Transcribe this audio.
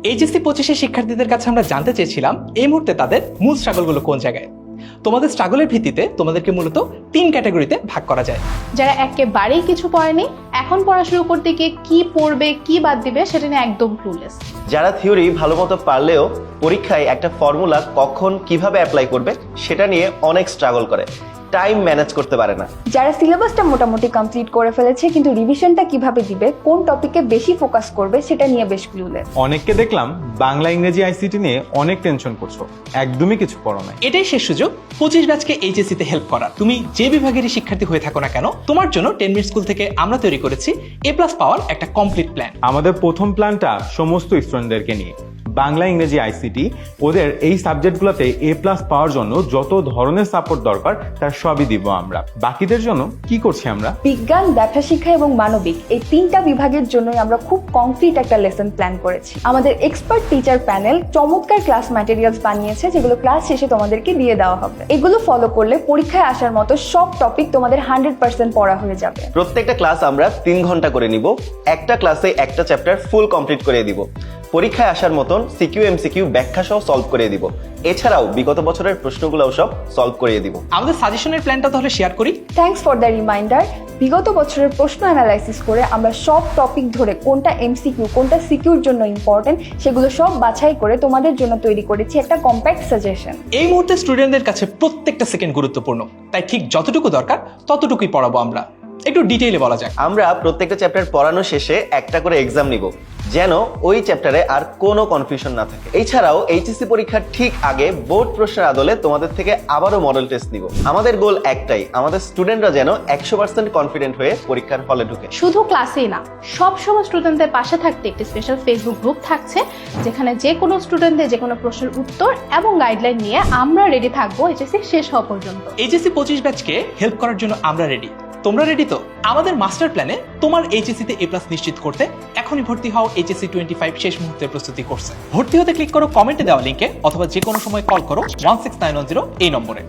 HSC 25-এর শিক্ষার্থীদের কাছে আমরা জানতে চেয়েছিলাম এই মুহূর্তে তাদের মূল স্ট্রাগলগুলো কোন জায়গায়। তোমাদের স্ট্রাগলের ভিত্তিতে তোমাদেরকে মূলত 3 ক্যাটাগরিতে ভাগ করা যায়। যারা একেবারেই কিছু পড়েনি, এখন পড়া শুরু করতে গিয়ে কি পড়বে কি বাদ দিবে সেটা নিয়ে একদম ক্লুলেস। যারা থিওরি ভালোমতো পারলেও পরীক্ষায় একটা ফর্মুলা কখন কিভাবে অ্যাপ্লাই করবে সেটা নিয়ে অনেক স্ট্রাগল করে, টাইম ম্যানেজ করতে পারে না। যারা সিলেবাসটা মোটামুটি কমপ্লিট করে ফেলেছে কিন্তু রিভিশনটা কিভাবে দিবে, কোন টপিকে বেশি ফোকাস করবে সেটা নিয়ে বেশ ক্লুলেস। অনেককে দেখলাম বাংলা ইংরেজি আইসিটি নিয়ে অনেক টেনশন করছো, একদমই কিছু পড়ো নাই। এটাই শেষ সুযোগ 25 ব্যাচকে এইচএসসি তে হেল্প করার। তুমি যে বিভাগেরই শিক্ষার্থী হয়ে থাকো না কেন, তোমার জন্য 10 মিনিট স্কুল থেকে আমরা তৈরি করেছি A+ পাওয়ার একটা কমপ্লিট প্ল্যান। আমাদের প্রথম প্ল্যানটা সমস্ত স্টুডেন্টদেরকে নিয়ে, বাংলা ইংরেজি আইসিটি ওদের এই সাবজেক্টগুলোতে A+ পাওয়ার জন্য যত ধরনের সাপোর্ট দরকার তার সবই দিব আমরা। বাকিদের জন্য কি করছি আমরা? বিজ্ঞান, ব্যবসা শিক্ষা এবং মানবিক এই 3টা বিভাগের জন্যই আমরা খুব কংক্রিট একটা লেসন প্ল্যান করেছি। আমাদের এক্সপার্ট টিচার প্যানেল চমৎকার ক্লাস ম্যাটেরিয়ালস বানিয়েছে যেগুলো ক্লাস শেষে তোমাদেরকে দিয়ে দেওয়া হবে। এগুলো ফলো করলে পরীক্ষায় আসার মতো সব টপিক তোমাদের 100% পড়া হয়ে যাবে। প্রত্যেকটা ক্লাস আমরা 3 ঘন্টা করে নিব, একটা ক্লাসে একটা চ্যাপ্টার ফুল কমপ্লিট করে দিব। পরীক্ষায় আসার মতন সিকিউ এমসিকিউ ব্যাখ্যা সহ সলভ করে দিব। এছাড়াও বিগত বছরের প্রশ্নগুলোও সব সলভ করে দিব। আমাদের সাজেশনের প্ল্যানটা তাহলে শেয়ার করি। Thanks for the reminder. বিগত বছরের প্রশ্ন অ্যানালাইসিস করে আমরা সব টপিক ধরে কোনটা এমসিকিউ কোনটা সিকিউর জন্য ইম্পর্টেন্ট সেগুলো সব বাছাই করে তোমাদের জন্য তৈরি করেছি একটা কম্প্যাক্ট সাজেশন। এই মুহূর্তে স্টুডেন্টদের কাছে প্রত্যেকটা সেকেন্ড গুরুত্বপূর্ণ, তাই ঠিক যতটুকু দরকার ততটুকুই পড়াবো আমরা। একটু ডিটেইলে বলা যাক। আমরা প্রত্যেকটা চ্যাপ্টার পড়ানো শেষে একটা করে এক্সাম নিব, যেন ওই চ্যাপ্টারে আর কোনো কনফিউশন না থাকে। এছাড়াও এইচএসসি পরীক্ষার ঠিক আগে বোর্ড প্রশ্নের আদলে তোমাদের থেকে আবারও মডেল টেস্ট নিব। আমাদের গোল একটাই, আমাদের স্টুডেন্টরা যেন 100% কনফিডেন্ট হয়ে পরীক্ষার হলে ঢুকে। শুধু ক্লাসেই না, সব সময় স্টুডেন্টদের পাশে থাকতে একটি স্পেশাল ফেসবুক গ্রুপ থাকছে, যেখানে যে কোনো স্টুডেন্টদের যে কোনো প্রশ্নের উত্তর এবং গাইডলাইন নিয়ে আমরা রেডি থাকবো এইচএসসি শেষ হওয়া পর্যন্ত। এইচএসসি 25 ব্যাচকে হেল্প করার জন্য আমরা রেডি। তোমরা রেডি তো? আমাদের মাস্টার প্ল্যানে তোমার এইচএসসি তে A+ নিশ্চিত করতে এখনই ভর্তি হও এইচএসসি 25 শেষ মুহূর্তের প্রস্তুতি কোর্সে। ভর্তি হতে ক্লিক করো কমেন্টে দেওয়া লিংকে, অথবা যে কোনো সময় কল করো 16910 এই নম্বরে।